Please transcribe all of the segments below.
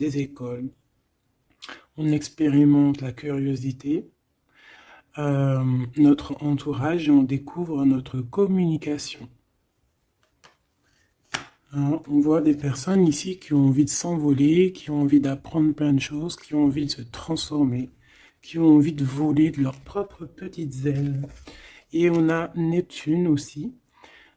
des écoles. On expérimente la curiosité, notre entourage et on découvre notre communication. Hein, on voit des personnes ici qui ont envie de s'envoler, qui ont envie d'apprendre plein de choses, qui ont envie de se transformer, qui ont envie de voler de leurs propres petites ailes. Et on a Neptune aussi.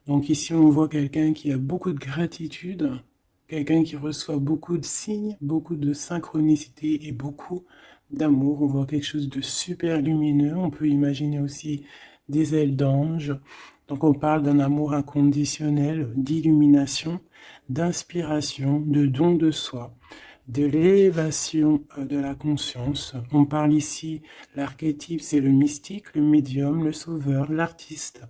Donc ici, on voit quelqu'un qui a beaucoup de gratitude, quelqu'un qui reçoit beaucoup de signes, beaucoup de synchronicité et beaucoup d'amour. On voit quelque chose de super lumineux. On peut imaginer aussi des ailes d'ange. Donc on parle d'un amour inconditionnel, d'illumination, d'inspiration, de don de soi, de l'élévation de la conscience. On parle ici, l'archétype, c'est le mystique, le médium, le sauveur, l'artiste.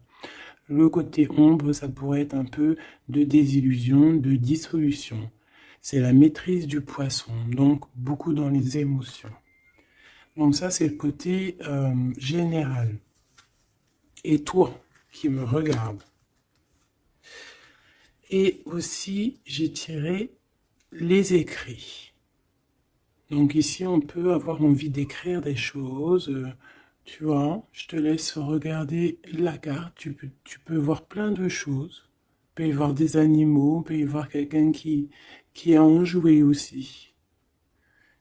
Le côté ombre, ça pourrait être un peu de désillusion, de dissolution. C'est la maîtrise du poisson, donc beaucoup dans les émotions. Donc ça, c'est le côté général. Et toi, qui me regarde. Et aussi, j'ai tiré les écrits. Donc ici, on peut avoir envie d'écrire des choses. Tu vois, je te laisse regarder la carte. Tu peux voir plein de choses. Il peut y voir des animaux, il peut y voir quelqu'un qui a enjoué aussi.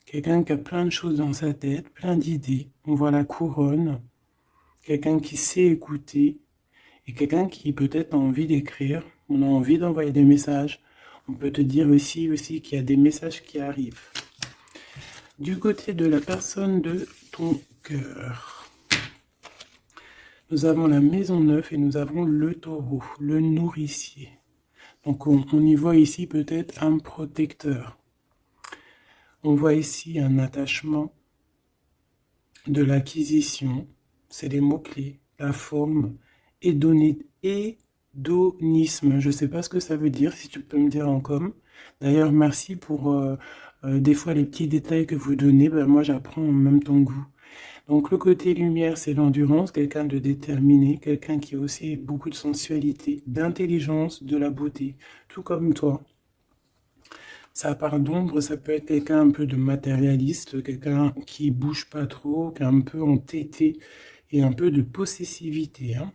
Quelqu'un qui a plein de choses dans sa tête, plein d'idées. On voit la couronne. Quelqu'un qui sait écouter. Et quelqu'un qui peut-être a envie d'écrire. On a envie d'envoyer des messages. On peut te dire aussi qu'il y a des messages qui arrivent. Du côté de la personne de ton cœur, nous avons la maison 9 et nous avons le taureau, le nourricier. Donc on y voit ici peut-être un protecteur. On voit ici un attachement, de l'acquisition, c'est les mots-clés, la forme, hédonisme. Je ne sais pas ce que ça veut dire, si tu peux me dire en com. D'ailleurs, merci pour des fois les petits détails que vous donnez. Ben, moi, j'apprends en même temps que vous. Donc le côté lumière, c'est l'endurance, quelqu'un de déterminé, quelqu'un qui a aussi beaucoup de sensualité, d'intelligence, de la beauté, tout comme toi. Ça part d'ombre, ça peut être quelqu'un un peu de matérialiste, quelqu'un qui bouge pas trop, qui est un peu entêté et un peu de possessivité. Hein.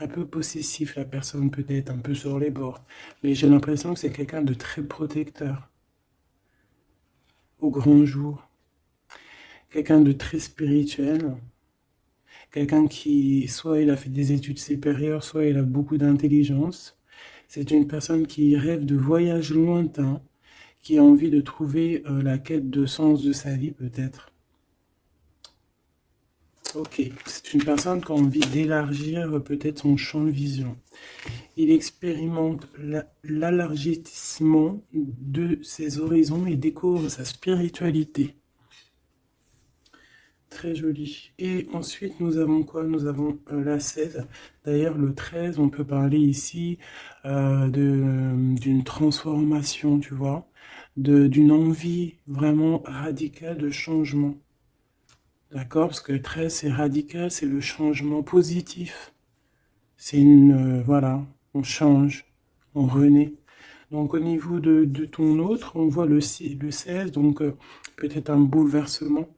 Un peu possessif, la personne peut-être, un peu sur les bords. Mais j'ai l'impression que c'est quelqu'un de très protecteur au grand jour. Quelqu'un de très spirituel, quelqu'un qui, soit il a fait des études supérieures, soit il a beaucoup d'intelligence. C'est une personne qui rêve de voyages lointains, qui a envie de trouver la quête de sens de sa vie, peut-être. Ok, c'est une personne qui a envie d'élargir peut-être son champ de vision. Il expérimente l'élargissement de ses horizons et découvre sa spiritualité. Très joli. Et ensuite, nous avons quoi? Nous avons la 16. D'ailleurs, le 13, on peut parler ici d'une transformation, tu vois, d'une envie vraiment radicale de changement. D'accord? Parce que le 13, c'est radical, c'est le changement positif. C'est voilà, on change, on renaît. Donc au niveau de ton autre, on voit le 16, donc peut-être un bouleversement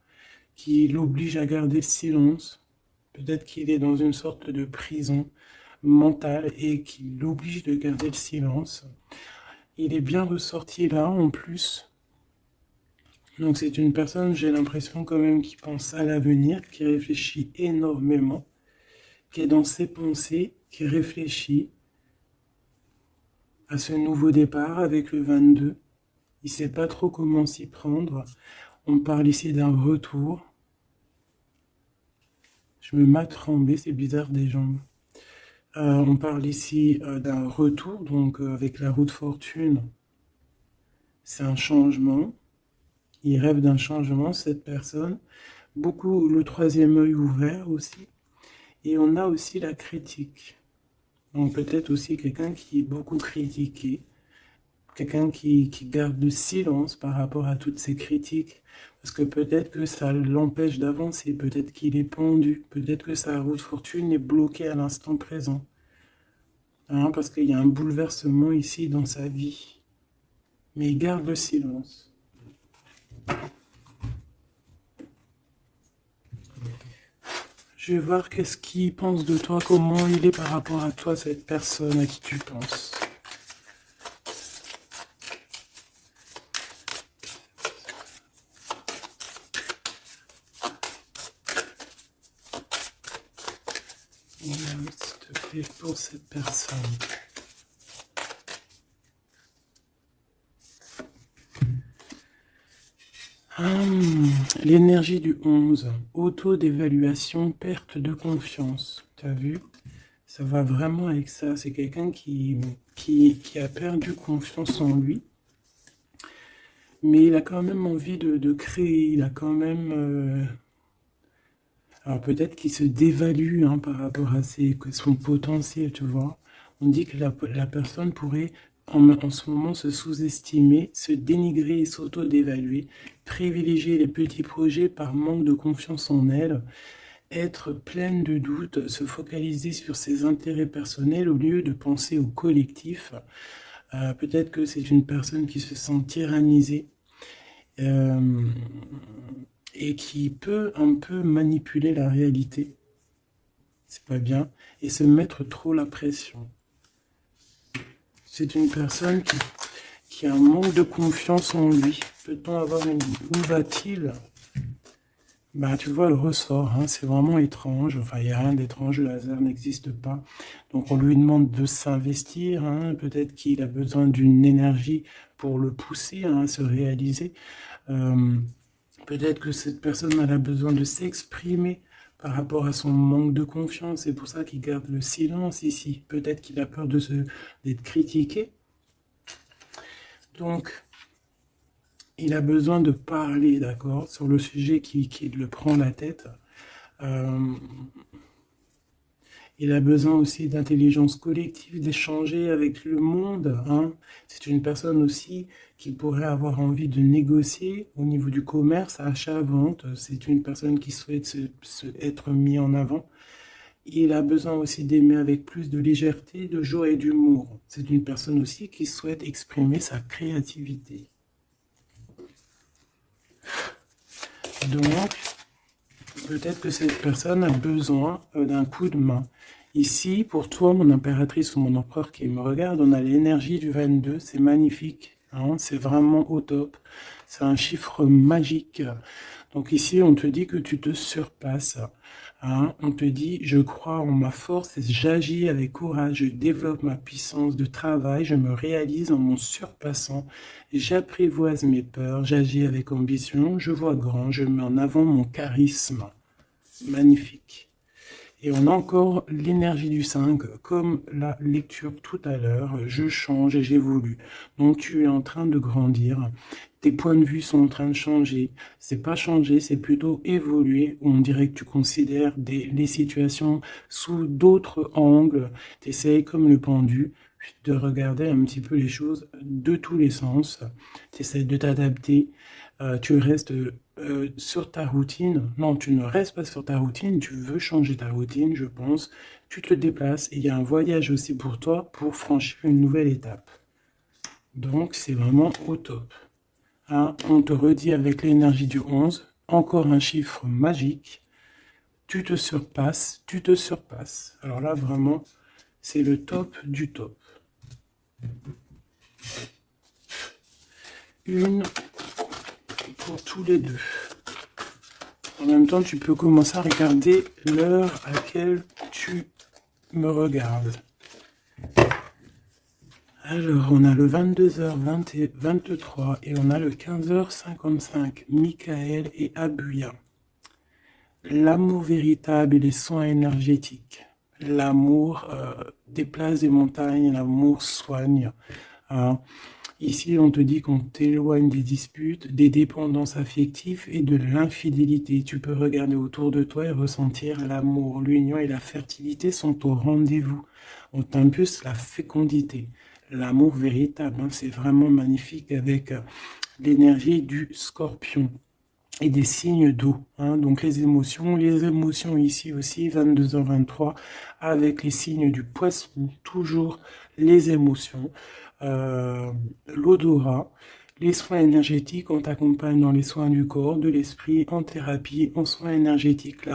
qui l'oblige à garder le silence. Peut-être qu'il est dans une sorte de prison mentale et qui l'oblige de garder le silence. Il est bien ressorti là en plus. Donc c'est une personne, j'ai l'impression quand même, qui pense à l'avenir, qui réfléchit énormément, qui est dans ses pensées, qui réfléchit à ce nouveau départ avec le 22. Il ne sait pas trop comment s'y prendre. On parle ici d'un retour. Je me mets trembler, c'est bizarre des jambes. On parle ici d'un retour, donc avec la roue de fortune. C'est un changement. Il rêve d'un changement, cette personne. Beaucoup le troisième œil ouvert aussi. Et on a aussi la critique. Donc peut-être aussi quelqu'un qui est beaucoup critiqué. Quelqu'un qui garde le silence par rapport à toutes ces critiques. Parce que peut-être que ça l'empêche d'avancer. Peut-être qu'il est pendu. Peut-être que sa roue de fortune est bloquée à l'instant présent. Hein, parce qu'il y a un bouleversement ici dans sa vie. mais garde le silence. Je vais voir qu'est-ce qu'il pense de toi, comment il est par rapport à toi, cette personne à qui tu penses. S'il te plaît, pour cette personne. L'énergie du 11, auto d'évaluation, perte de confiance. Tu as vu? Ça va vraiment avec ça. C'est quelqu'un qui a perdu confiance en lui, mais il a quand même envie de créer. Il a quand même... Alors peut-être qu'il se dévalue par rapport à son potentiel, tu vois. On dit que la personne pourrait en ce moment se sous-estimer, se dénigrer et s'auto-dévaluer, privilégier les petits projets par manque de confiance en elle, être pleine de doutes, se focaliser sur ses intérêts personnels au lieu de penser au collectif. Peut-être que c'est une personne qui se sent tyrannisée. Et qui peut un peu manipuler la réalité, c'est pas bien, et se mettre trop la pression. C'est une personne qui a un manque de confiance en lui. Peut-on avoir une... Où va-t-il? Bah, tu vois le ressort, c'est vraiment étrange. Enfin, il n'y a rien d'étrange, le hasard n'existe pas. Donc, on lui demande de s'investir. Peut-être qu'il a besoin d'une énergie pour le pousser à se réaliser. Peut-être que cette personne elle a besoin de s'exprimer par rapport à son manque de confiance. C'est pour ça qu'il garde le silence ici. Peut-être qu'il a peur d'être critiqué. Donc, il a besoin de parler, d'accord, sur le sujet qui le prend la tête. Il a besoin aussi d'intelligence collective, d'échanger avec le monde. C'est une personne aussi qui pourrait avoir envie de négocier au niveau du commerce, achat-vente. C'est une personne qui souhaite être mis en avant. Il a besoin aussi d'aimer avec plus de légèreté, de joie et d'humour. C'est une personne aussi qui souhaite exprimer sa créativité. Donc, peut-être que cette personne a besoin d'un coup de main. Ici, pour toi, mon impératrice ou mon empereur qui me regarde, on a l'énergie du 22, c'est magnifique, c'est vraiment au top. C'est un chiffre magique. Donc ici, on te dit que tu te surpasses. On te dit, je crois en ma force et j'agis avec courage, je développe ma puissance de travail, je me réalise en mon surpassant, j'apprivoise mes peurs, j'agis avec ambition, je vois grand, je mets en avant mon charisme. Magnifique. Et on a encore l'énergie du 5, comme la lecture tout à l'heure, je change et j'évolue. Donc tu es en train de grandir, tes points de vue sont en train de changer. C'est pas changer, c'est plutôt évoluer. On dirait que tu considères les situations sous d'autres angles. Tu essayes comme le pendu de regarder un petit peu les choses de tous les sens. Tu essaies de t'adapter. Tu restes sur ta routine. Non, tu ne restes pas sur ta routine, tu veux changer ta routine, je pense. Tu te déplaces et il y a un voyage aussi pour toi pour franchir une nouvelle étape. Donc, c'est vraiment au top. On te redit avec l'énergie du 11, encore un chiffre magique. Tu te surpasses, tu te surpasses. Alors là, vraiment, c'est le top du top. Une pour tous les deux. En même temps, tu peux commencer à regarder l'heure à laquelle tu me regardes. Alors, on a le 22h23 et on a le 15h55. Michael et Abuya. L'amour véritable et les soins énergétiques. L'amour déplace des montagnes, l'amour soigne. Ici, on te dit qu'on t'éloigne des disputes, des dépendances affectives et de l'infidélité. Tu peux regarder autour de toi et ressentir l'amour. L'union et la fertilité sont au rendez-vous. On t'impulse la fécondité. L'amour véritable, c'est vraiment magnifique avec l'énergie du scorpion et des signes d'eau. Donc les émotions ici aussi, 22h23, avec les signes du poisson, toujours les émotions. l'odorat. Les soins énergétiques, on t'accompagne dans les soins du corps, de l'esprit, en thérapie, en soins énergétiques,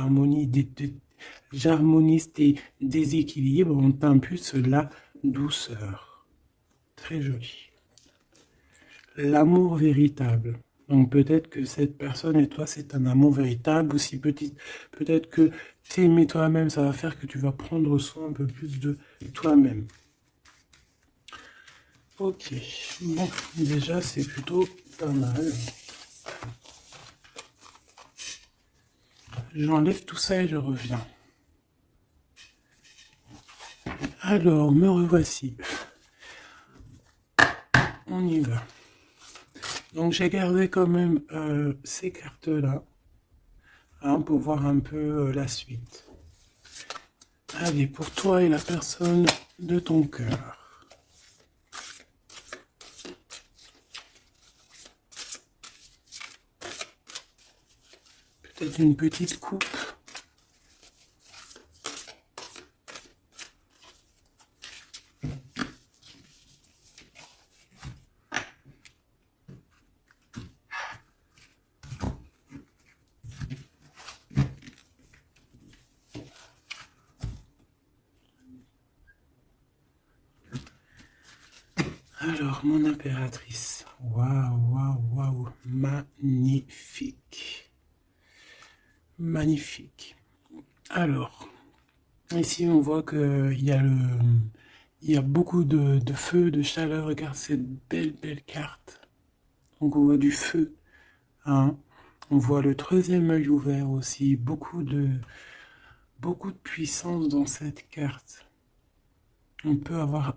j'harmonise tes déséquilibres, on t'impulse la douceur. Très joli. L'amour véritable. Donc peut-être que cette personne et toi, c'est un amour véritable, ou si peut-être que t'aimer toi-même, ça va faire que tu vas prendre soin un peu plus de toi-même. Ok, bon, déjà c'est plutôt pas mal. J'enlève tout ça et je reviens. Alors, me revoici. On y va. Donc j'ai gardé quand même ces cartes-là, hein, pour voir un peu la suite. Allez, pour toi et la personne de ton cœur. Peut-être une petite coupe. Alors, mon impératrice. Waouh, waouh, waouh. Magnifique. Magnifique. Alors, ici, on voit qu'il y a il y a beaucoup de feu, de chaleur. Regarde cette belle, belle carte. Donc, on voit du feu, hein. On voit le troisième œil ouvert aussi. Beaucoup de puissance dans cette carte. On peut avoir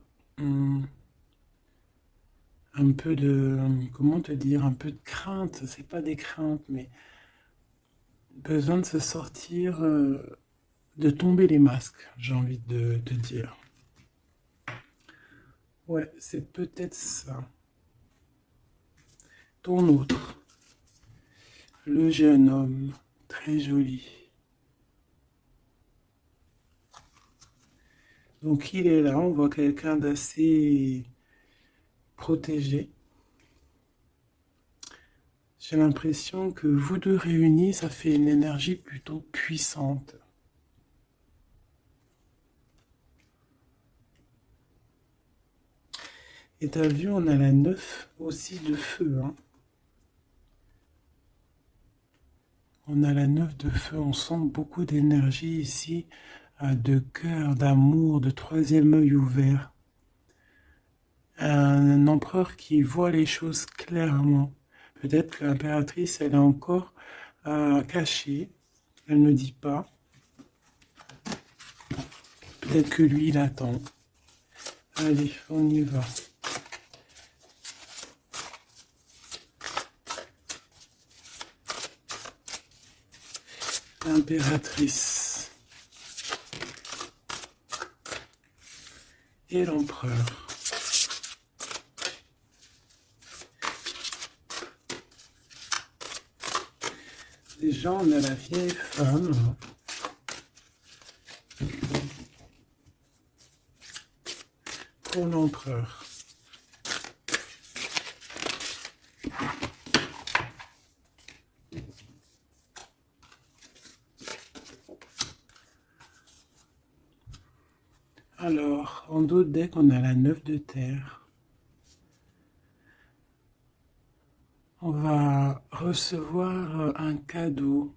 un peu de, comment te dire, un peu de crainte. C'est pas des craintes, mais besoin de se sortir, de tomber les masques, j'ai envie de te dire. Ouais, c'est peut-être ça. Ton autre, le jeune homme, très joli. Donc il est là, on voit quelqu'un d'assez protégé. J'ai l'impression que vous deux réunis, ça fait une énergie plutôt puissante. Et t'as vu, on a la 9 aussi de feu, hein. On a la 9 de feu, on sent beaucoup d'énergie ici, de cœur, d'amour, de troisième œil ouvert. Un empereur qui voit les choses clairement. Peut-être que l'impératrice, elle est encore cachée, elle ne dit pas. Peut-être que lui, il attend. Allez, on y va. L'impératrice et l'empereur. Déjà, on a la vieille femme. Pour l'empereur. Alors, en d'autres decks, on a la 9 de terre. On va recevoir un cadeau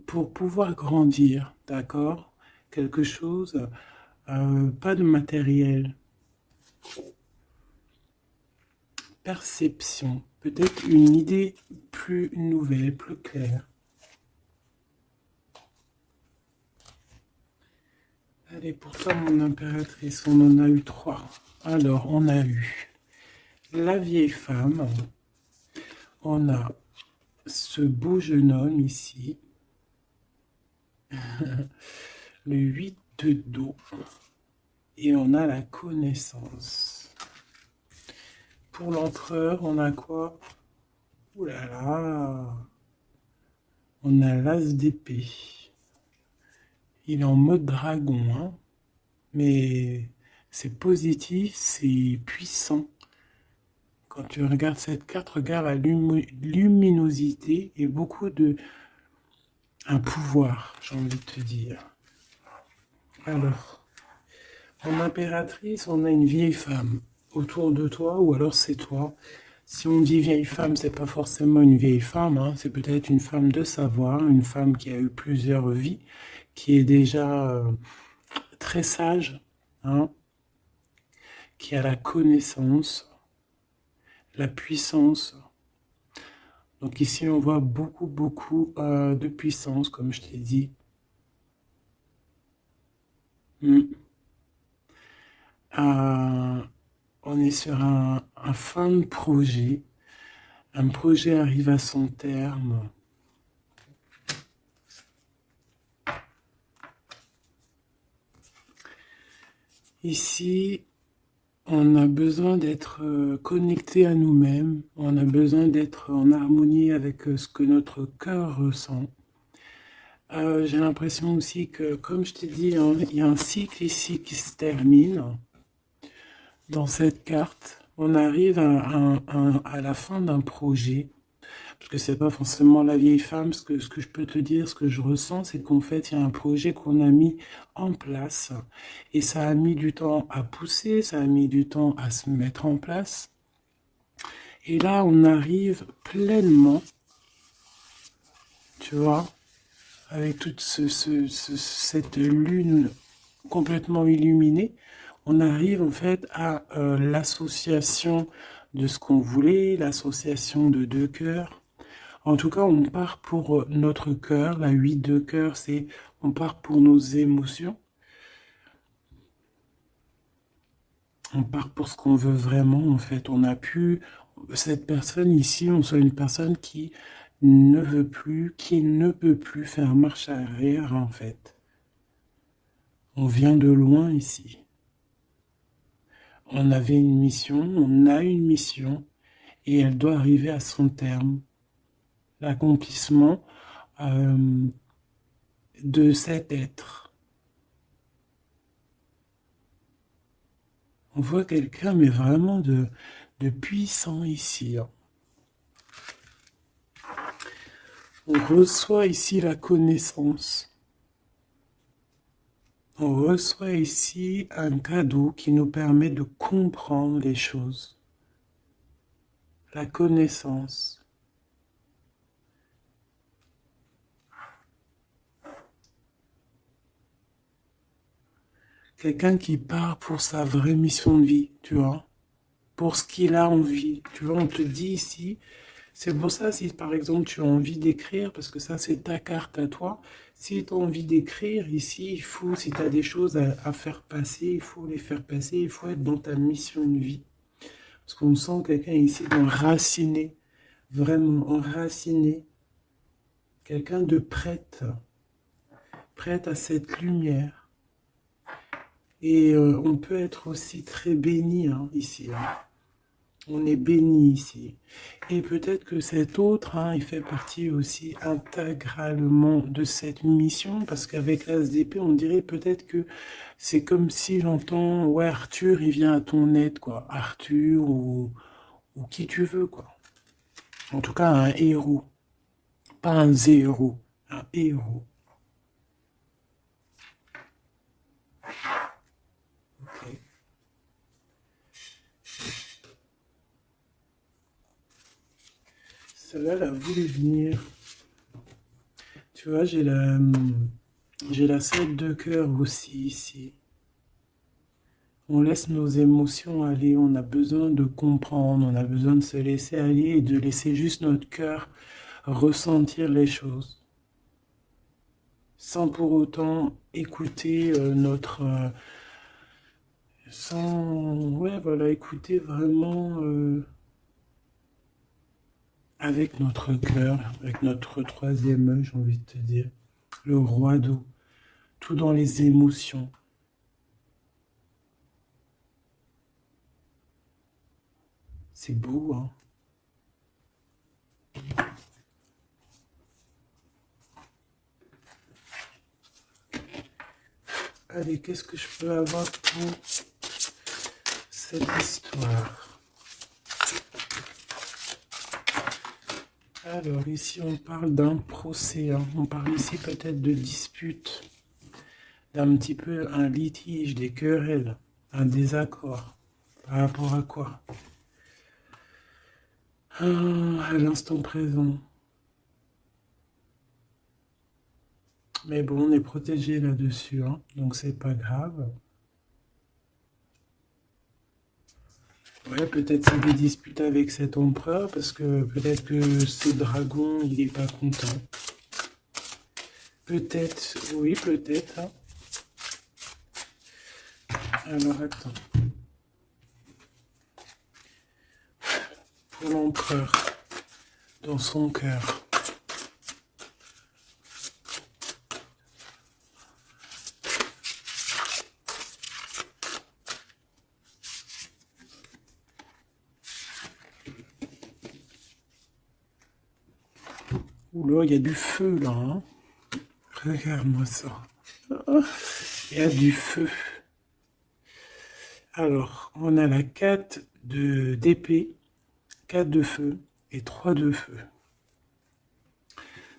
pour pouvoir grandir, d'accord? Quelque chose, pas de matériel. Perception, peut-être une idée plus nouvelle, plus claire. Allez, pour toi, mon impératrice, on en a eu 3. Alors, on a eu la vieille femme. On a ce beau jeune homme ici. Le 8 de dos. Et on a la connaissance. Pour l'empereur, on a quoi? Ouh là là! On a l'as d'épée. Il est en mode dragon, hein? Mais c'est positif, c'est puissant. Quand tu regardes cette carte, regarde la luminosité et beaucoup de... un pouvoir, j'ai envie de te dire. Alors, en impératrice, on a une vieille femme autour de toi, ou alors c'est toi. Si on dit vieille femme, c'est pas forcément une vieille femme, hein, c'est peut-être une femme de savoir, une femme qui a eu plusieurs vies, qui est déjà très sage, hein, qui a la connaissance, la puissance. Donc ici, on voit beaucoup, beaucoup de puissance, comme je t'ai dit. Mm. On est sur un fin de projet. Un projet arrive à son terme. Ici, on a besoin d'être connecté à nous-mêmes. On a besoin d'être en harmonie avec ce que notre cœur ressent. J'ai l'impression aussi que, comme je t'ai dit, hein, il y a un cycle ici qui se termine. Dans cette carte, on arrive à la fin d'un projet. Parce que c'est pas forcément la vieille femme, ce que je peux te dire, ce que je ressens, c'est qu'en fait, il y a un projet qu'on a mis en place. Et ça a mis du temps à pousser, ça a mis du temps à se mettre en place. Et là, on arrive pleinement, tu vois, avec toute cette lune complètement illuminée, on arrive en fait à l'association de ce qu'on voulait, l'association de deux cœurs. En tout cas, on part pour notre cœur. La 8 de cœur, c'est on part pour nos émotions. On part pour ce qu'on veut vraiment, en fait. On a pu, cette personne ici, on soit une personne qui ne veut plus, qui ne peut plus faire marche arrière, en fait. On vient de loin ici. On avait une mission, on a une mission, et elle doit arriver à son terme. L'accomplissement de cet être. On voit quelqu'un, mais vraiment de puissant ici, hein. On reçoit ici la connaissance. On reçoit ici un cadeau qui nous permet de comprendre les choses. La connaissance. Quelqu'un qui part pour sa vraie mission de vie, tu vois, pour ce qu'il a envie. Tu vois, on te dit ici, c'est pour ça si par exemple tu as envie d'écrire, parce que ça c'est ta carte à toi, si tu as envie d'écrire ici, il faut, si tu as des choses à faire passer, il faut les faire passer, il faut être dans ta mission de vie. Parce qu'on sent quelqu'un ici enraciné, vraiment enraciné, quelqu'un de prête, prête à cette lumière. Et on peut être aussi très béni hein, ici. Hein. On est béni ici. Et peut-être que cet autre, hein, il fait partie aussi intégralement de cette mission, parce qu'avec l'As d'épée, on dirait peut-être que c'est comme si j'entends, ouais, Arthur, il vient à ton aide, quoi. Arthur ou qui tu veux, quoi. En tout cas, un héros. Pas un zéro, un héros. Okay. Celle-là, elle a voulu venir. Tu vois, j'ai la 7 de cœur aussi ici. On laisse nos émotions aller, on a besoin de comprendre, on a besoin de se laisser aller et de laisser juste notre cœur ressentir les choses. Sans pour autant écouter ouais, voilà, écouter vraiment avec notre cœur, avec notre troisième œil, j'ai envie de te dire. Le roi d'eau, tout dans les émotions. C'est beau, hein? Allez, qu'est-ce que je peux avoir pour cette histoire? Alors, ici, on parle d'un procès. Hein. On parle ici peut-être de dispute, d'un petit peu un litige, des querelles, un désaccord. Par rapport à quoi? À l'instant présent. Mais bon, on est protégé là-dessus, hein, donc c'est pas grave. Ouais, peut-être c'est des disputes avec cet empereur, parce que peut-être que ce dragon, il est pas content. Peut-être, oui, peut-être. Hein. Alors, attends. Pour l'empereur, dans son cœur. Oula, il y a du feu, là, hein. Regarde-moi ça. Il y a du feu. Alors, on a la 4 d'épée, 4 de feu et 3 de feu.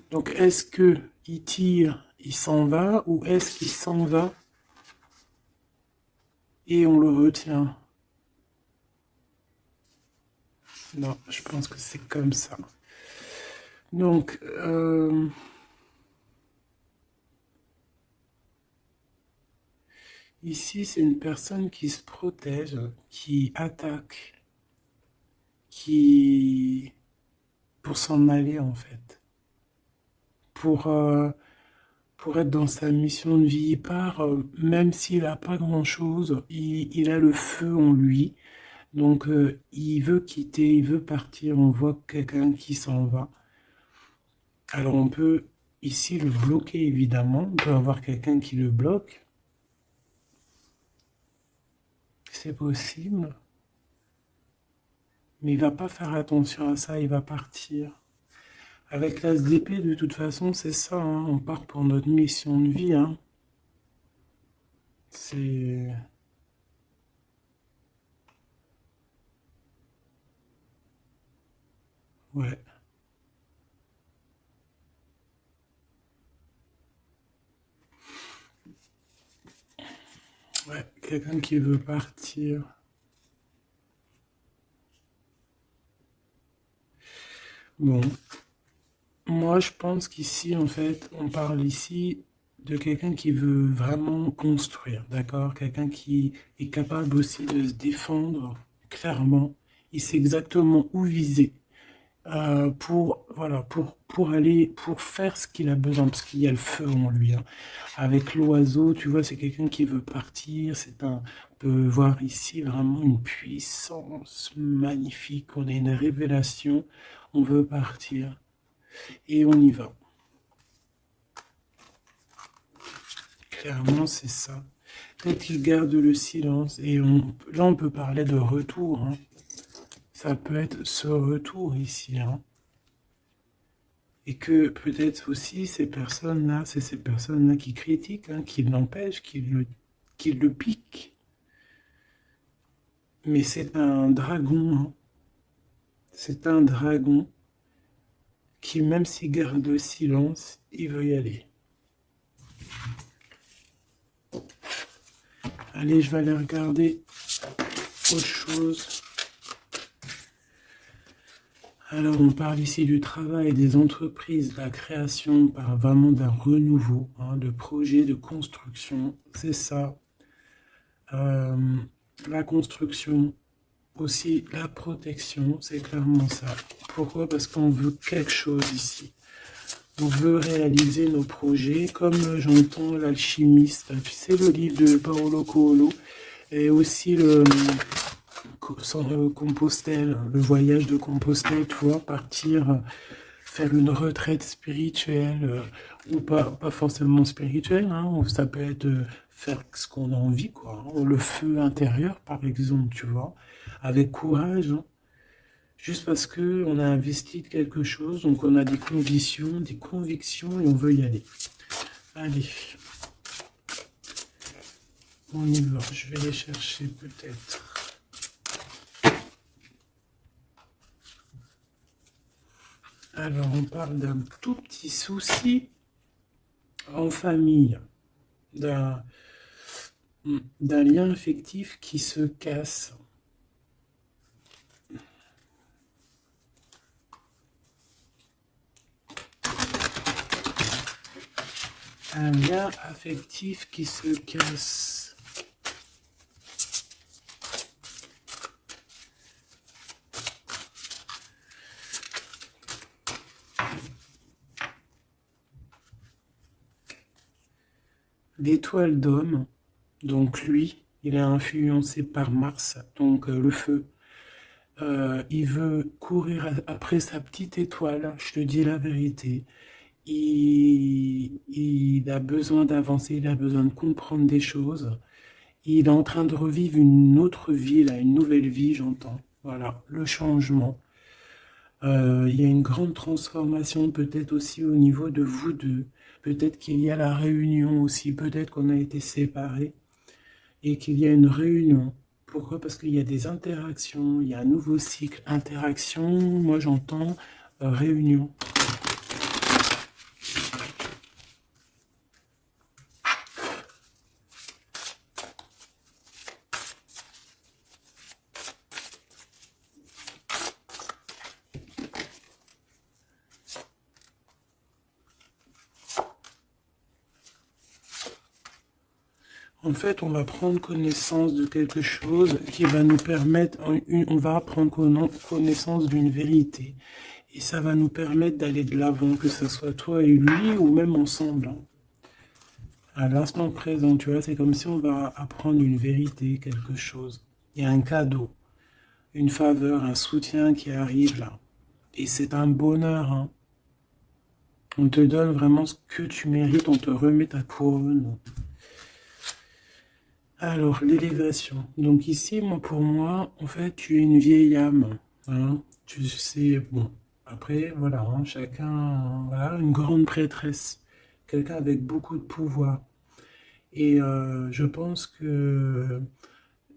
Donc, est-ce que il tire, il s'en va, ou est-ce qu'il s'en va et on le retient? Non, je pense que c'est comme ça. Donc, ici, c'est une personne qui se protège, qui attaque, qui... pour s'en aller, en fait. Pour, euh, pour être dans sa mission de vie. Il part, même s'il n'a pas grand-chose, il a le feu en lui. Donc, il veut quitter, il veut partir. On voit quelqu'un qui s'en va. Alors, on peut ici le bloquer, évidemment. On peut avoir quelqu'un qui le bloque. C'est possible. Mais il va pas faire attention à ça, il va partir. Avec l'as d'épée, de toute façon, c'est ça. Hein. On part pour notre mission de vie. Hein. C'est... Ouais. Ouais, quelqu'un qui veut partir. Bon, moi je pense qu'ici, en fait, on parle ici de quelqu'un qui veut vraiment construire, d'accord? Quelqu'un qui est capable aussi de se défendre clairement. Il sait exactement où viser. Pour voilà pour aller pour faire ce qu'il a besoin parce qu'il y a le feu en lui hein. Avec l'oiseau tu vois c'est quelqu'un qui veut partir on peut voir ici vraiment une puissance magnifique, on a une révélation, on veut partir et on y va, clairement c'est ça. Peut-être qu'il garde le silence et là on peut parler de retour hein. Ça peut être ce retour ici hein. Et que peut-être aussi ces personnes-là, c'est ces personnes-là qui critiquent, hein, qui l'empêchent, qui le piquent. Mais c'est un dragon, hein. C'est un dragon qui, même s'il garde le silence, il veut y aller. Allez, je vais aller regarder autre chose. Alors, on parle ici du travail des entreprises, de la création, par vraiment d'un renouveau, hein, de projets, de construction. C'est ça. La construction, aussi la protection, c'est clairement ça. Pourquoi? Parce qu'on veut quelque chose ici. On veut réaliser nos projets, comme j'entends l'alchimiste. Tu sais, le livre de Paolo Coelho, et aussi Compostelle, le voyage de Compostelle, tu vois, partir, faire une retraite spirituelle, ou pas forcément spirituelle, hein, ou ça peut être faire ce qu'on a envie, quoi. Hein, le feu intérieur, par exemple, tu vois, avec courage, hein, juste parce que on a investi de quelque chose, donc on a des conditions, des convictions, et on veut y aller. Allez, on y va, je vais les chercher peut-être. Alors, on parle d'un tout petit souci en famille, d'un lien affectif qui se casse. Un lien affectif qui se casse. L'étoile d'homme, donc lui, il est influencé par Mars, donc le feu. Il veut courir après sa petite étoile, je te dis la vérité. Il a besoin d'avancer, il a besoin de comprendre des choses. Il est en train de revivre une autre vie, là, une nouvelle vie, j'entends. Voilà, le changement. Il y a une grande transformation peut-être aussi au niveau de vous deux. Peut-être qu'il y a la réunion aussi, peut-être qu'on a été séparés et qu'il y a une réunion. Pourquoi? Parce qu'il y a des interactions, il y a un nouveau cycle. Interaction, moi j'entends réunion. En fait, on va prendre connaissance de quelque chose qui va nous permettre, on va prendre connaissance d'une vérité. Et ça va nous permettre d'aller de l'avant, que ce soit toi et lui, ou même ensemble, hein. À l'instant présent, tu vois, c'est comme si on va apprendre une vérité, quelque chose. Il y a un cadeau, une faveur, un soutien qui arrive là. Et c'est un bonheur, hein. On te donne vraiment ce que tu mérites, on te remet ta couronne. Alors, l'élévation. Donc ici, moi, pour moi, en fait, tu es une vieille âme, hein. Tu sais, bon, après, voilà, hein, chacun, voilà, une grande prêtresse, quelqu'un avec beaucoup de pouvoir. Et je pense que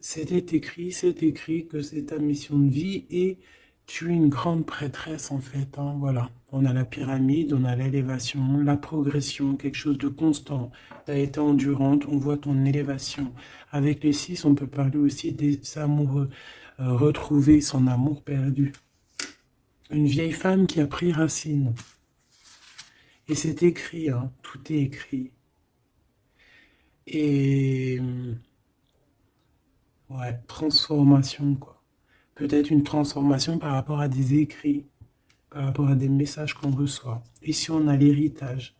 c'est écrit que c'est ta mission de vie et tu es une grande prêtresse en fait, hein, voilà. On a la pyramide, on a l'élévation, la progression, quelque chose de constant. Tu as été endurante, on voit ton élévation. Avec les 6, on peut parler aussi des amoureux, retrouver son amour perdu. Une vieille femme qui a pris racine. Et c'est écrit, hein, tout est écrit. Et ouais, transformation, quoi. Peut-être une transformation par rapport à des écrits, par rapport à des messages qu'on reçoit. Ici, on a l'héritage,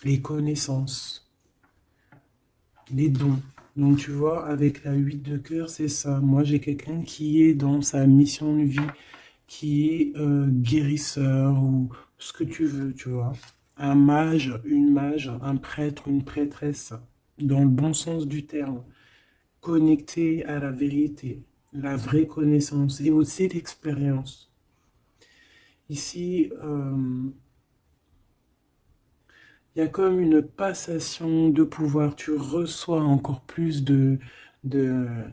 les connaissances, les dons. Donc, tu vois, avec la 8 de cœur, c'est ça. Moi, j'ai quelqu'un qui est dans sa mission de vie, qui est guérisseur ou ce que tu veux, tu vois. Un mage, un prêtre, une prêtresse, dans le bon sens du terme. Connecté à la vérité, la vraie connaissance et aussi l'expérience. Ici, il y a comme une passation de pouvoir. Tu reçois encore plus de, de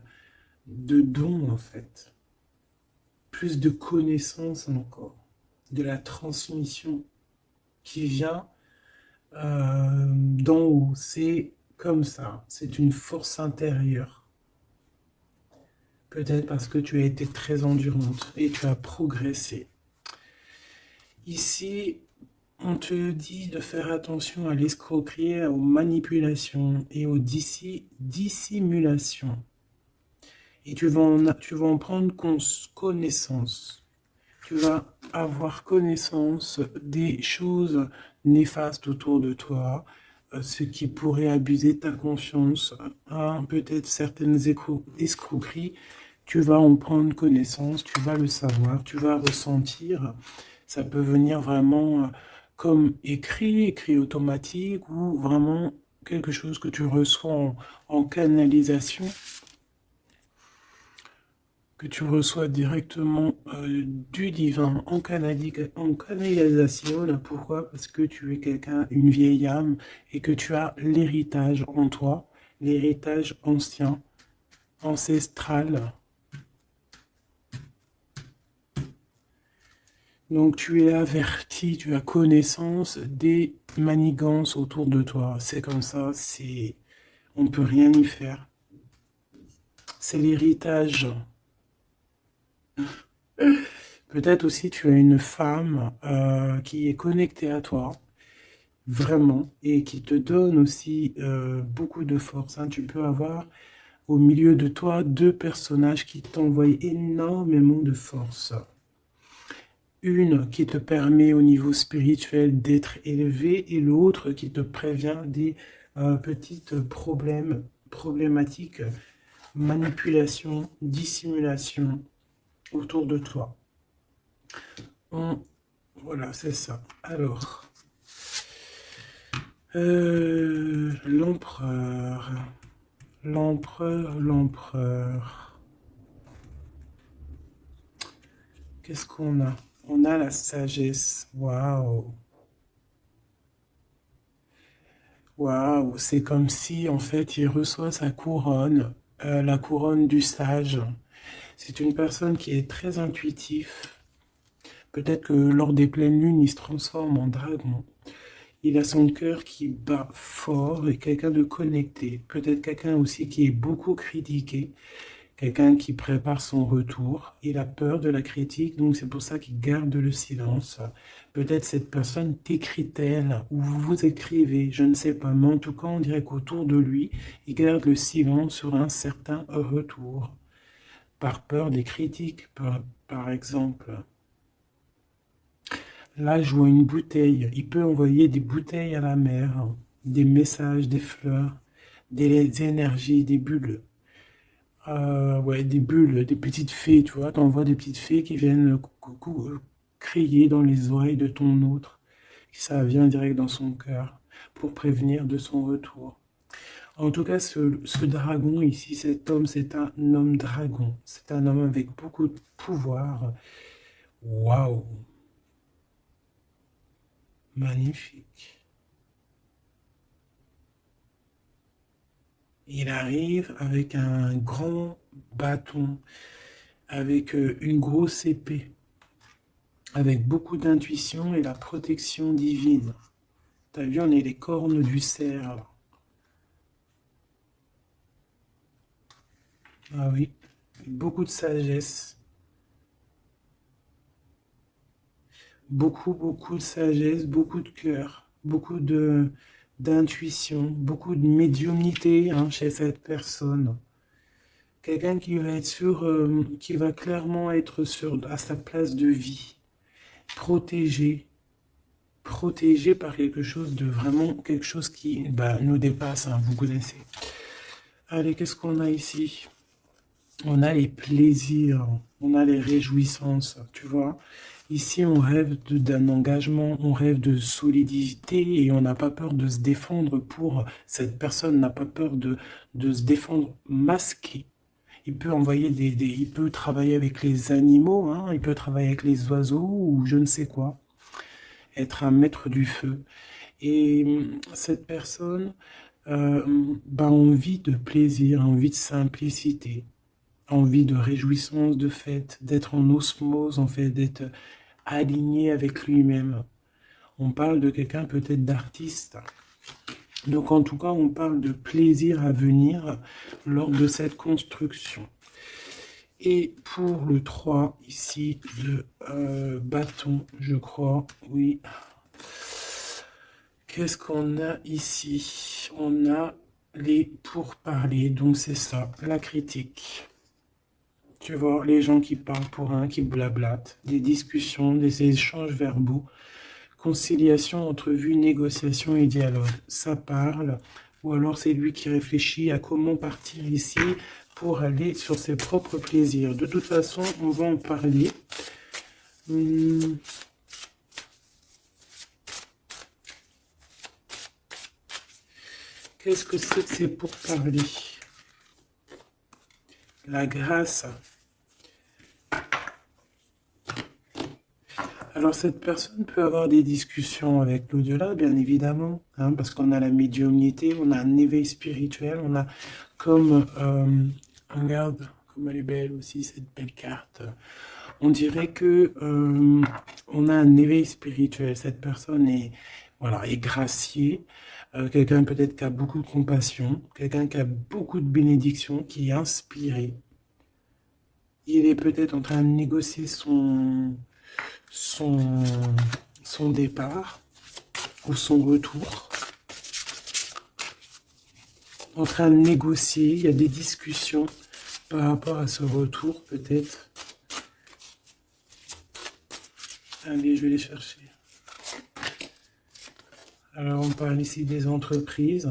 dons, en fait. Plus de connaissances encore. De la transmission qui vient d'en haut. C'est comme ça. C'est une force intérieure. Peut-être parce que tu as été très endurante et tu as progressé. Ici, on te dit de faire attention à l'escroquerie, aux manipulations et aux dissimulations. Et tu vas en prendre connaissance. Tu vas avoir connaissance des choses néfastes autour de toi, ce qui pourrait abuser ta confiance, hein, peut-être certaines escroqueries. Tu vas en prendre connaissance, tu vas le savoir, tu vas ressentir. Ça peut venir vraiment comme écrit automatique ou vraiment quelque chose que tu reçois en canalisation, que tu reçois directement du divin en canalisation. Là, pourquoi? Parce que tu es quelqu'un, une vieille âme, et que tu as l'héritage en toi, l'héritage ancien, ancestral. Donc tu es averti, tu as connaissance des manigances autour de toi. C'est comme ça, on peut rien y faire. C'est l'héritage. Peut-être aussi tu as une femme qui est connectée à toi, vraiment, et qui te donne aussi beaucoup de force, hein. Tu peux avoir au milieu de toi deux personnages qui t'envoient énormément de force. Une qui te permet au niveau spirituel d'être élevé et l'autre qui te prévient des petites problématiques, manipulation, dissimulation autour de toi. Voilà, c'est ça. Alors, l'empereur, l'empereur. Qu'est-ce qu'on a? On a la sagesse. Waouh. Waouh, c'est comme si en fait il reçoit sa couronne, la couronne du sage. C'est une personne qui est très intuitif. Peut-être que lors des pleines lunes, il se transforme en dragon. Il a son cœur qui bat fort et quelqu'un de connecté. Peut-être quelqu'un aussi qui est beaucoup critiqué. Quelqu'un qui prépare son retour. Il a peur de la critique, donc c'est pour ça qu'il garde le silence. Peut-être cette personne t'écrit-elle, ou vous vous écrivez, je ne sais pas. Mais en tout cas, on dirait qu'autour de lui, il garde le silence sur un certain retour. Par peur des critiques, par exemple. Là, je vois une bouteille. Il peut envoyer des bouteilles à la mer, des messages, des fleurs, des énergies, des bulles. Ouais, des bulles, des petites fées, tu vois. T'envoies des petites fées qui viennent crier dans les oreilles de ton autre. Ça vient direct dans son cœur pour prévenir de son retour. En tout cas, ce dragon ici, cet homme, c'est un homme dragon. C'est un homme avec beaucoup de pouvoir. Waouh, magnifique. Il arrive avec un grand bâton, avec une grosse épée, avec beaucoup d'intuition et la protection divine. T'as vu, on est les cornes du cerf. Ah oui, beaucoup de sagesse. Beaucoup de sagesse, beaucoup de cœur, beaucoup de d'intuition, beaucoup de médiumnité, hein, chez cette personne. Quelqu'un qui va être sûr, qui va clairement être sur à sa place de vie, protégé, protégé par quelque chose de vraiment, quelque chose qui bah, nous dépasse, hein, vous connaissez. Allez, qu'est-ce qu'on a ici? On a les plaisirs, on a les réjouissances, tu vois. Ici, on rêve d'un engagement, on rêve de solidité et on n'a pas peur de se défendre cette personne n'a pas peur de se défendre masqué. Il peut envoyer il peut travailler avec les animaux, hein, il peut travailler avec les oiseaux ou je ne sais quoi, être un maître du feu. Et cette personne a envie de plaisir, envie de simplicité, envie de réjouissance, de fête, d'être en osmose, en fait, d'être aligné avec lui-même. On parle de quelqu'un peut-être d'artiste. Donc en tout cas, on parle de plaisir à venir lors de cette construction. Et pour le 3 ici, de bâton, je crois, oui. Qu'est-ce qu'on a ici? On a les pourparlers, donc c'est ça, la critique. Tu vois, les gens qui parlent pour un, qui blablatent, des discussions, des échanges verbaux, conciliation, entrevue, négociation et dialogue. Ça parle, ou alors c'est lui qui réfléchit à comment partir ici pour aller sur ses propres plaisirs. De toute façon, on va en parler. Qu'est-ce que c'est que ces pourparlers? La grâce. Alors cette personne peut avoir des discussions avec l'au-delà, bien évidemment, hein, parce qu'on a la médiumnité, on a un éveil spirituel, on a comme, regarde, comme elle est belle aussi cette belle carte. On dirait que on a un éveil spirituel. Cette personne est, voilà, est graciée. Quelqu'un peut-être qui a beaucoup de compassion, quelqu'un qui a beaucoup de bénédiction, qui est inspiré. Il est peut-être en train de négocier son, son départ ou son retour. En train de négocier, il y a des discussions par rapport à ce retour peut-être. Allez, je vais les chercher. Alors, on parle ici des entreprises,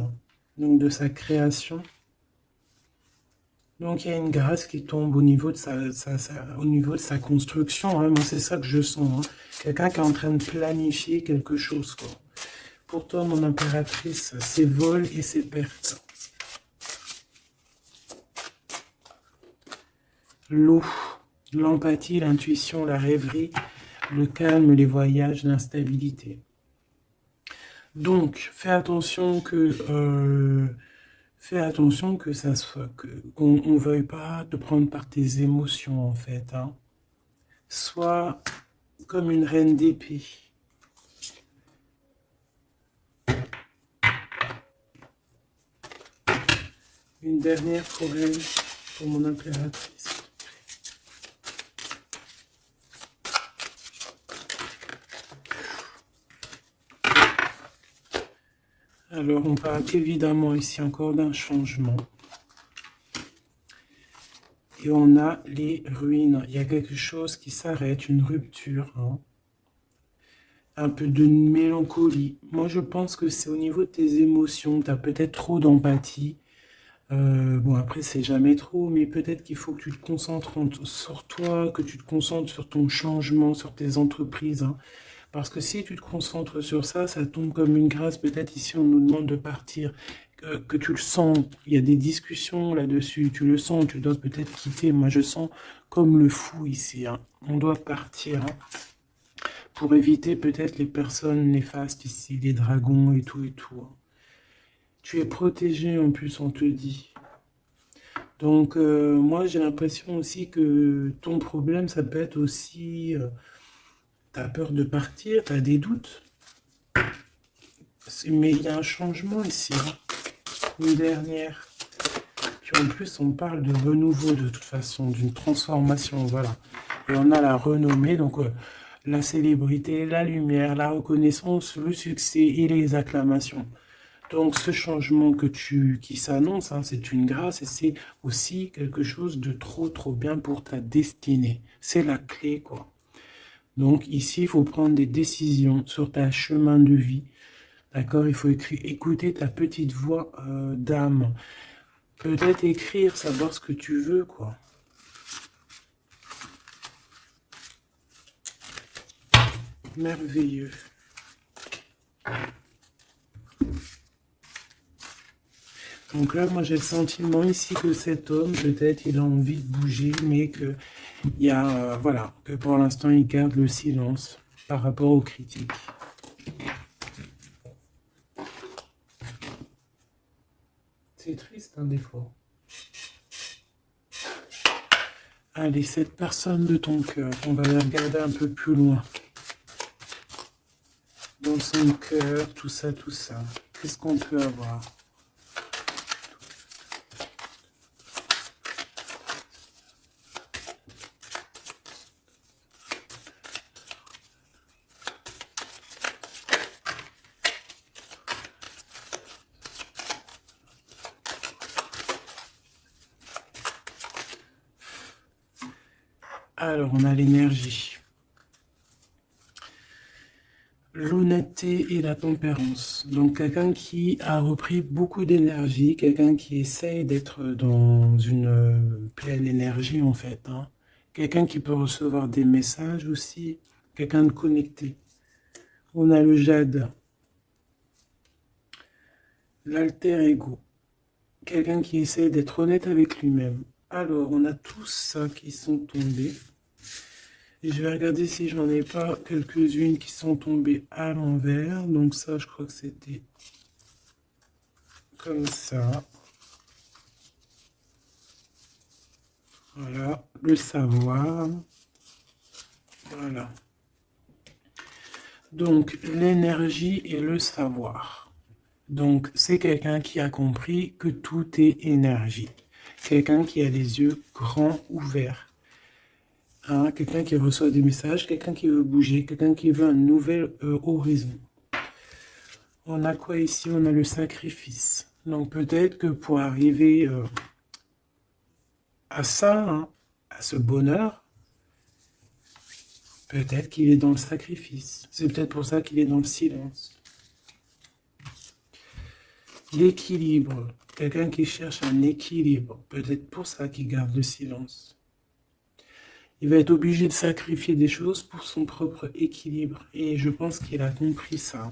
donc de sa création. Donc, il y a une grâce qui tombe au niveau de au niveau de sa construction. Hein. Moi, c'est ça que je sens. Hein. Quelqu'un qui est en train de planifier quelque chose. Quoi. Pour toi, mon impératrice, ses vols et ses pertes. L'eau, l'empathie, l'intuition, la rêverie, le calme, les voyages, l'instabilité. Donc, fais attention que ça soit qu'on ne veuille pas te prendre par tes émotions en fait. Hein. Sois comme une reine d'épée. Une dernière pour elle, pour mon impératrice. Alors, on parle évidemment ici encore d'un changement. Et on a les ruines. Il y a quelque chose qui s'arrête, une rupture. Hein. Un peu de mélancolie. Moi, je pense que c'est au niveau de tes émotions. Tu as peut-être trop d'empathie. Bon, après, c'est jamais trop, mais peut-être qu'il faut que tu te concentres sur toi, que tu te concentres sur ton changement, sur tes entreprises. Hein. Parce que si tu te concentres sur ça, ça tombe comme une grâce. Peut-être ici, on nous demande de partir, que tu le sens. Il y a des discussions là-dessus. Tu le sens, tu dois peut-être quitter. Moi, je sens comme le fou ici. Hein. On doit partir hein, pour éviter peut-être les personnes néfastes ici, les dragons et tout et tout. Hein. Tu es protégé en plus, on te dit. Donc, moi, j'ai l'impression aussi que ton problème, ça peut être aussi... tu as peur de partir, tu as des doutes. Mais il y a un changement ici. Hein. Une dernière. Puis en plus, on parle de renouveau de toute façon, d'une transformation, voilà. Et on a la renommée, donc la célébrité, la lumière, la reconnaissance, le succès et les acclamations. Donc ce changement qui s'annonce, hein, c'est une grâce et c'est aussi quelque chose de trop bien pour ta destinée. C'est la clé, quoi. Donc ici, il faut prendre des décisions sur ta chemin de vie. D'accord? Il faut écouter ta petite voix d'âme. Peut-être écrire, savoir ce que tu veux, quoi. Merveilleux. Donc là, moi, j'ai le sentiment ici que cet homme, peut-être, il a envie de bouger, mais que il y a, voilà, que pour l'instant, il garde le silence par rapport aux critiques. C'est triste, hein, des fois. Allez, cette personne de ton cœur, on va la regarder un peu plus loin. Dans son cœur, tout ça. Qu'est-ce qu'on peut avoir? Alors, on a l'énergie. L'honnêteté et la tempérance. Donc, quelqu'un qui a repris beaucoup d'énergie, quelqu'un qui essaye d'être dans une pleine énergie, en fait. Hein. Quelqu'un qui peut recevoir des messages aussi, quelqu'un de connecté. On a le jade, l'alter ego. Quelqu'un qui essaie d'être honnête avec lui-même. Alors, on a tous ça qui sont tombés. Et je vais regarder si j'en ai pas quelques-unes qui sont tombées à l'envers. Donc ça, je crois que c'était comme ça. Voilà, le savoir. Voilà. Donc, l'énergie et le savoir. Donc, c'est quelqu'un qui a compris que tout est énergie. Quelqu'un qui a les yeux grands ouverts. Hein, quelqu'un qui reçoit des messages, quelqu'un qui veut bouger, quelqu'un qui veut un nouvel horizon. On a quoi ici? On a le sacrifice. Donc, peut-être que pour arriver à ça, hein, à ce bonheur, peut-être qu'il est dans le sacrifice. C'est peut-être pour ça qu'il est dans le silence. L'équilibre. Quelqu'un qui cherche un équilibre. Peut-être pour ça qu'il garde le silence. Il va être obligé de sacrifier des choses pour son propre équilibre. Et je pense qu'il a compris ça.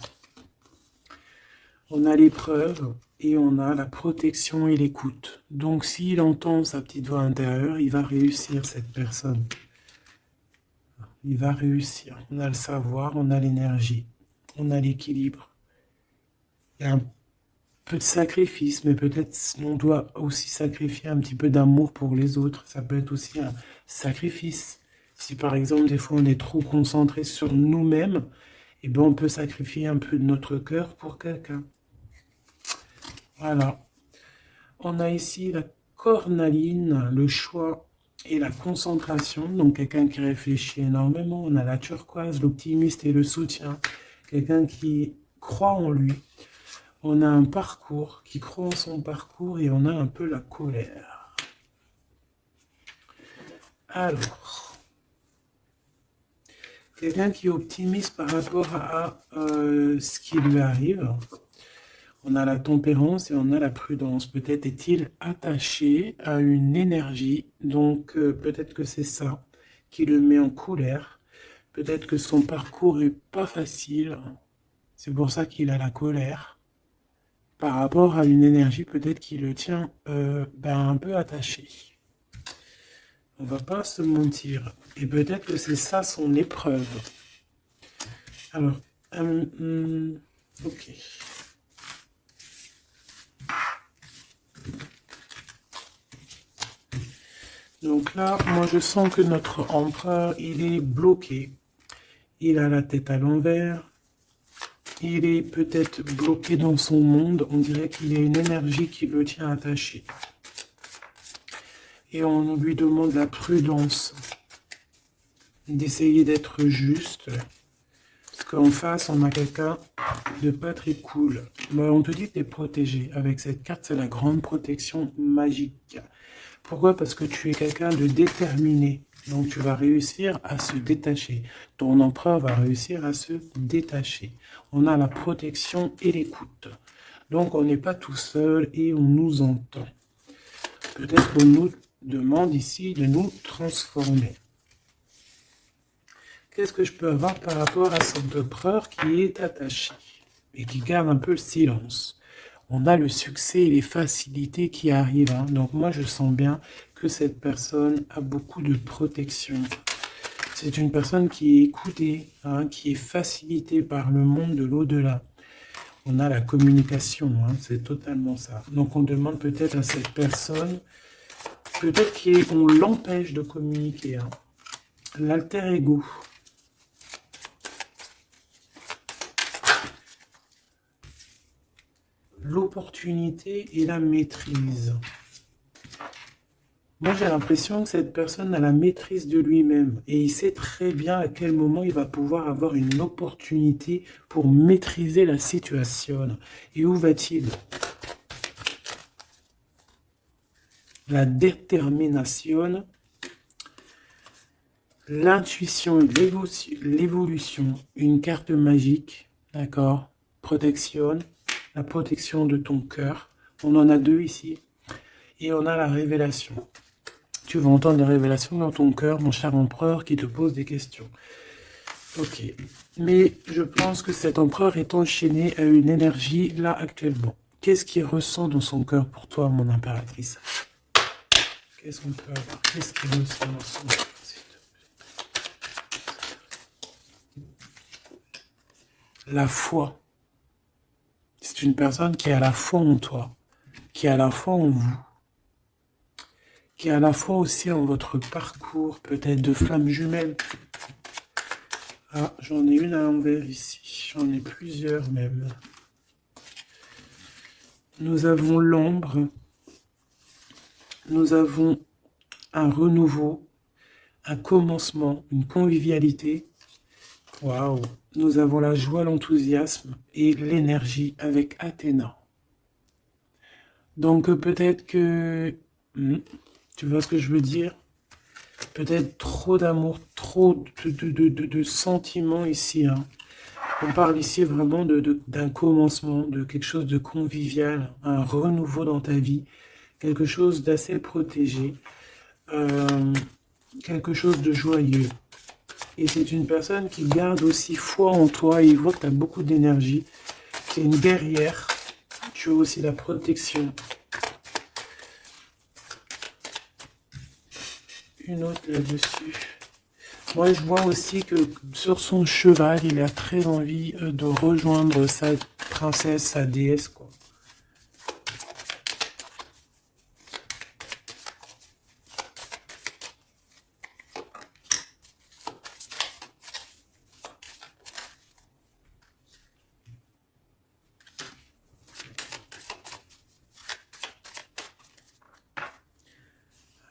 On a l'épreuve et on a la protection et l'écoute. Donc s'il entend sa petite voix intérieure, il va réussir, cette personne. Il va réussir. On a le savoir, on a l'énergie, on a l'équilibre. Il y a un peu de sacrifice, mais peut-être on doit aussi sacrifier un petit peu d'amour pour les autres. Ça peut être aussi un sacrifice. Si par exemple, des fois, on est trop concentré sur nous-mêmes, eh ben, on peut sacrifier un peu de notre cœur pour quelqu'un. Voilà. On a ici la cornaline, le choix et la concentration. Donc, quelqu'un qui réfléchit énormément. On a la turquoise, l'optimiste et le soutien. Quelqu'un qui croit en lui. On a un parcours, qui croit en son parcours, et on a un peu la colère. Alors, quelqu'un qui est optimiste par rapport à ce qui lui arrive. On a la tempérance et on a la prudence. Peut-être est-il attaché à une énergie, donc peut-être que c'est ça qui le met en colère. Peut-être que son parcours est pas facile, c'est pour ça qu'il a la colère. Par rapport à une énergie peut-être qui le tient un peu attaché. On va pas se mentir. Et peut-être que c'est ça son épreuve. Alors, ok. Donc là, moi je sens que notre empereur, il est bloqué. Il a la tête à l'envers. Il est peut-être bloqué dans son monde. On dirait qu'il y a une énergie qui le tient attaché. Et on lui demande la prudence. D'essayer d'être juste. Parce qu'en face, on a quelqu'un de pas très cool. Mais on te dit que tu es protégé. Avec cette carte, c'est la grande protection magique. Pourquoi? Parce que tu es quelqu'un de déterminé. Donc tu vas réussir à se détacher. Ton empereur va réussir à se détacher. On a la protection et l'écoute. Donc on n'est pas tout seul et on nous entend. Peut-être qu'on nous demande ici de nous transformer. Qu'est-ce que je peux avoir par rapport à cet empereur qui est attaché et qui garde un peu le silence? On a le succès et les facilités qui arrivent. Hein. Donc moi, je sens bien que cette personne a beaucoup de protection. C'est une personne qui est écoutée, hein, qui est facilitée par le monde de l'au-delà. On a la communication, hein, c'est totalement ça. Donc on demande peut-être à cette personne, peut-être qu'on l'empêche de communiquer. Hein. L'alter ego. L'opportunité et la maîtrise. Moi, j'ai l'impression que cette personne a la maîtrise de lui-même et il sait très bien à quel moment il va pouvoir avoir une opportunité pour maîtriser la situation. Et où va-t-il? La détermination, l'intuition et l'évolution, une carte magique, d'accord? Protection. La protection de ton cœur. On en a deux ici. Et on a la révélation. Tu vas entendre les révélations dans ton cœur, mon cher empereur, qui te pose des questions. Ok. Mais je pense que cet empereur est enchaîné à une énergie, là, actuellement. Qu'est-ce qu'il ressent dans son cœur pour toi, mon impératrice? Qu'est-ce qu'on peut avoir? Qu'est-ce qu'il ressent dans son cœur? La foi. C'est une personne qui a la foi en toi, qui a la foi en vous, qui a la foi aussi en votre parcours, peut-être de flammes jumelles. Ah, j'en ai une à l'envers ici. J'en ai plusieurs même. Nous avons l'ombre. Nous avons un renouveau, un commencement, une convivialité. Waouh! Nous avons la joie, l'enthousiasme et l'énergie avec Athéna. Donc peut-être que... tu vois ce que je veux dire? Peut-être trop d'amour, trop de sentiments ici. Hein. On parle ici vraiment d'un commencement, de quelque chose de convivial, un renouveau dans ta vie, quelque chose d'assez protégé, quelque chose de joyeux. Et c'est une personne qui garde aussi foi en toi, et il voit que tu as beaucoup d'énergie, qui est une guerrière. Tu as aussi la protection. Une autre là-dessus. Moi, je vois aussi que sur son cheval, il a très envie de rejoindre sa princesse, sa déesse, quoi.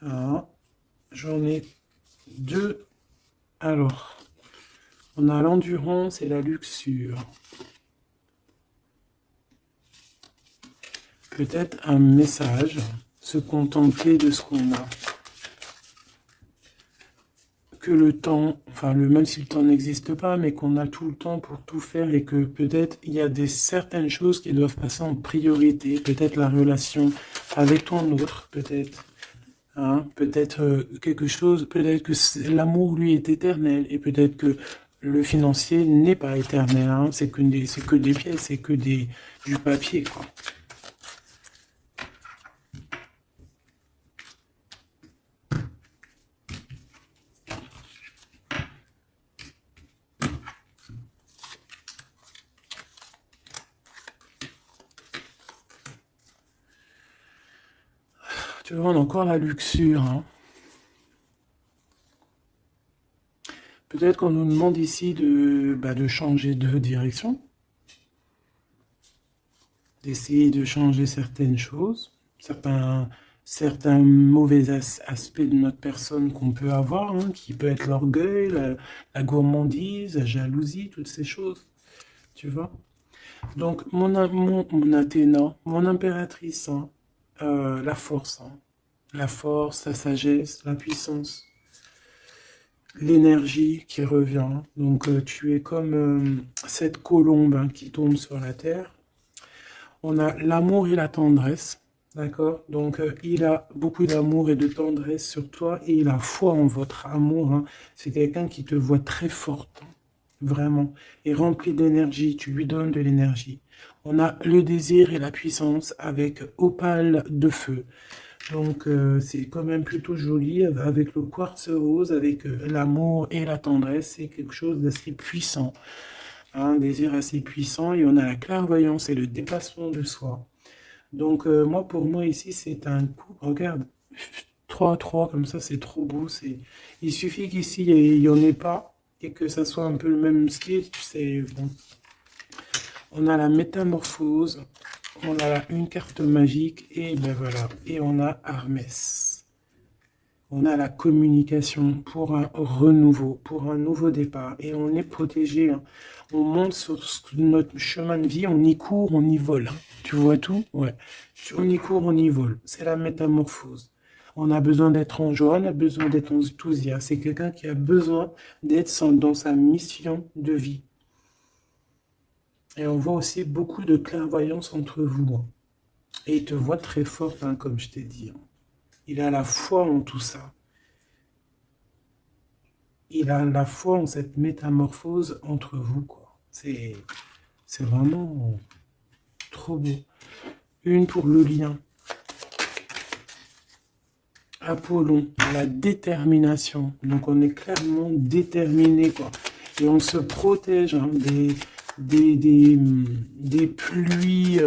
Ah, j'en ai deux. Alors, on a l'endurance et la luxure. Peut-être un message, se contenter de ce qu'on a. Que le temps, enfin même si le temps n'existe pas, mais qu'on a tout le temps pour tout faire et que peut-être il y a certaines choses qui doivent passer en priorité, peut-être la relation avec ton autre, peut-être. Hein, peut-être quelque chose, peut-être que l'amour lui est éternel et peut-être que le financier n'est pas éternel, hein, c'est que des pièces, c'est que du papier, quoi. Tu vois, on a encore la luxure, hein. Peut-être qu'on nous demande ici de changer de direction, d'essayer de changer certaines choses, certains mauvais aspects de notre personne qu'on peut avoir, hein, qui peut être l'orgueil, la gourmandise, la jalousie, toutes ces choses, tu vois. Donc, mon Athéna, mon impératrice, hein, la force, hein, la force, la sagesse, la puissance, l'énergie qui revient. Donc, tu es comme cette colombe, hein, qui tombe sur la terre. On a l'amour et la tendresse, d'accord? Donc, il a beaucoup d'amour et de tendresse sur toi et il a foi en votre amour. Hein. C'est quelqu'un qui te voit très forte, hein, vraiment, et rempli d'énergie. Tu lui donnes de l'énergie. On a le désir et la puissance avec opale de feu. Donc, c'est quand même plutôt joli avec le quartz rose, avec l'amour et la tendresse. C'est quelque chose d'assez puissant, un désir assez puissant. Et on a la clairvoyance et le dépassement de soi. Donc, moi, pour moi, ici, c'est un coup. Regarde, 3-3, comme ça, c'est trop beau. Il suffit qu'ici, il n'y en ait pas et que ça soit un peu le même style. C'est bon. On a la métamorphose. On a là une carte magique et ben voilà. Et on a Hermès. On a la communication pour un renouveau, pour un nouveau départ. Et on est protégé. Hein. On monte sur notre chemin de vie, on y court, on y vole. Hein. Tu vois tout? Ouais. On y court, on y vole. C'est la métamorphose. On a besoin d'être en joie, on a besoin d'être enthousiaste. C'est quelqu'un qui a besoin d'être dans sa mission de vie. Et on voit aussi beaucoup de clairvoyance entre vous. Hein. Et il te voit très forte, hein, comme je t'ai dit. Hein. Il a la foi en tout ça. Il a la foi en cette métamorphose entre vous, quoi. C'est vraiment trop beau. Une pour le lien. Apollon, la détermination. Donc on est clairement déterminé, quoi. Et on se protège, hein, des pluies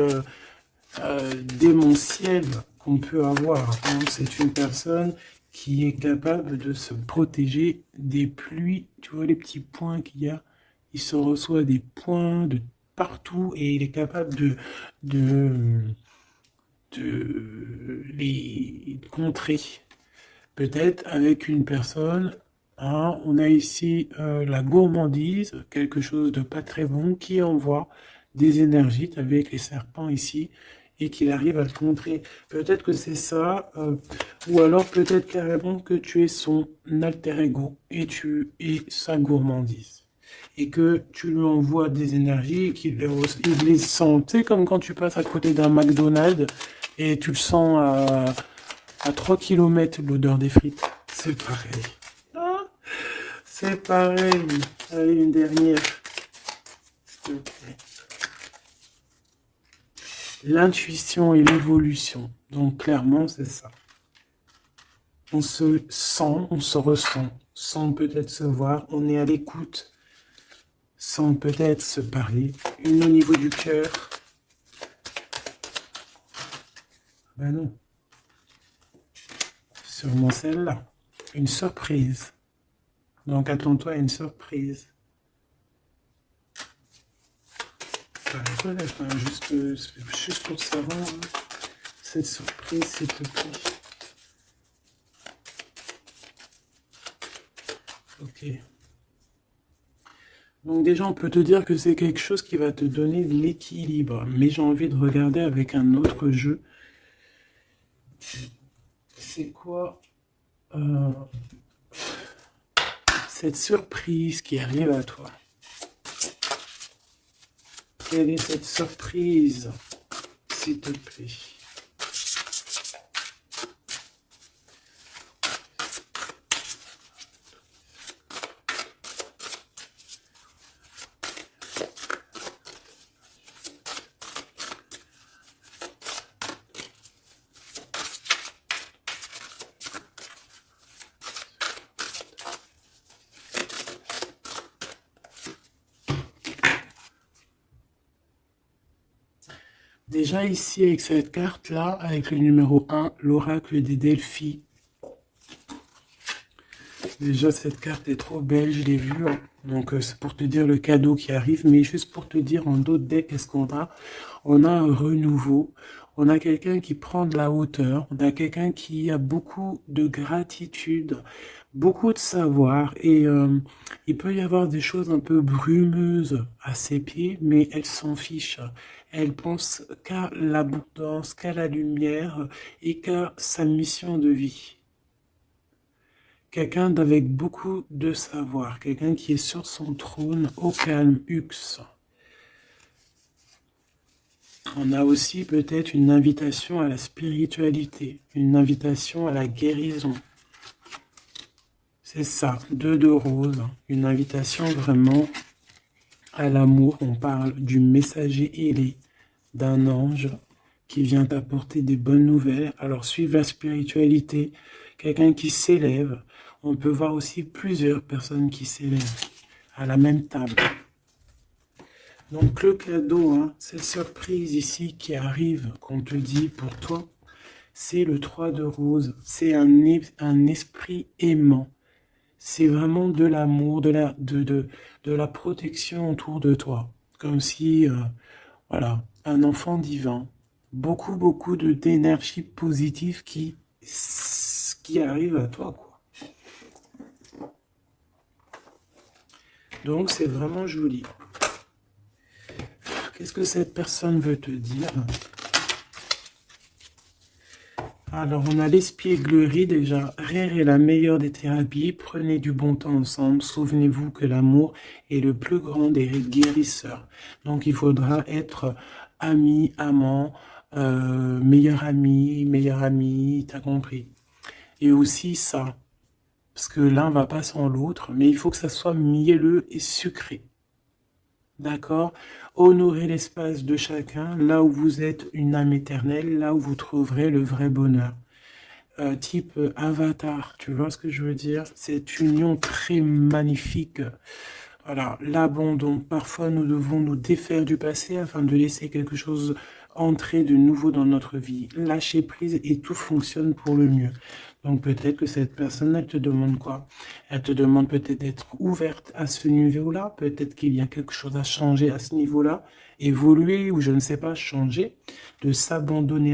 démentielles qu'on peut avoir. Hein. C'est une personne qui est capable de se protéger des pluies. Tu vois les petits points qu'il y a? Il se reçoit des points de partout et il est capable de, de les contrer. Peut-être avec une personne, hein, on a ici la gourmandise, quelque chose de pas très bon, qui envoie des énergies avec les serpents ici et qu'il arrive à le contrer. Peut-être que c'est ça, ou alors peut-être carrément que tu es son alter ego et tu es sa gourmandise. Et que tu lui envoies des énergies et il les sent. Tu sais, comme quand tu passes à côté d'un McDonald's et tu le sens à 3 km l'odeur des frites. C'est pareil. Ah, c'est pareil. Allez, une dernière. S'il te plaît. L'intuition et l'évolution. Donc clairement, c'est ça. On se sent, on se ressent, sans peut-être se voir, on est à l'écoute, sans peut-être se parler. Une au niveau du cœur. Ben non. Sûrement celle-là. Une surprise. Donc attends-toi à une surprise. Enfin, juste pour savoir cette surprise, s'il te plaît. Ok. Donc déjà, on peut te dire que c'est quelque chose qui va te donner de l'équilibre. Mais j'ai envie de regarder avec un autre jeu. C'est quoi cette surprise qui arrive à toi? Quelle est cette surprise, s'il te plaît? Déjà ici, avec cette carte-là, avec le numéro 1, l'oracle des Delphi. Déjà, cette carte est trop belle, je l'ai vue. Hein. Donc, c'est pour te dire le cadeau qui arrive. Mais juste pour te dire, en d'autres decks, qu'est-ce qu'on a? On a un renouveau. On a quelqu'un qui prend de la hauteur. On a quelqu'un qui a beaucoup de gratitude, beaucoup de savoir. Et il peut y avoir des choses un peu brumeuses à ses pieds, mais elle s'en fiche. Elle pense qu'à l'abondance, qu'à la lumière et qu'à sa mission de vie. Quelqu'un d'avec beaucoup de savoir, quelqu'un qui est sur son trône, au calme, Hux. On a aussi peut-être une invitation à la spiritualité, une invitation à la guérison. C'est ça, 2 de rose, une invitation vraiment à l'amour. On parle du messager ailé, d'un ange qui vient t'apporter des bonnes nouvelles. Alors suivre la spiritualité, quelqu'un qui s'élève. On peut voir aussi plusieurs personnes qui s'élèvent à la même table. Donc le cadeau, hein, cette surprise ici qui arrive, qu'on te dit pour toi, c'est le 3 de rose. C'est un esprit aimant. C'est vraiment de l'amour, de la protection autour de toi. Comme si, voilà, un enfant divin. Beaucoup d'énergie positive qui arrive à toi, quoi. Donc, c'est vraiment joli. Qu'est-ce que cette personne veut te dire? Alors, on a l'espièglerie déjà. Rire est la meilleure des thérapies. Prenez du bon temps ensemble. Souvenez-vous que l'amour est le plus grand des guérisseurs. Donc, il faudra être ami, amant, meilleur ami, t'as compris. Et aussi ça, parce que l'un va pas sans l'autre, mais il faut que ça soit mielleux et sucré. D'accord? Honorez l'espace de chacun, là où vous êtes une âme éternelle, là où vous trouverez le vrai bonheur. Type avatar, tu vois ce que je veux dire? Cette union très magnifique. Voilà, l'abandon. Parfois, nous devons nous défaire du passé afin de laisser quelque chose entrer de nouveau dans notre vie, lâcher prise et tout fonctionne pour le mieux. Donc peut-être que cette personne, elle te demande quoi? Elle te demande peut-être d'être ouverte à ce niveau-là, peut-être qu'il y a quelque chose à changer à ce niveau-là, évoluer ou je ne sais pas, changer, de s'abandonner à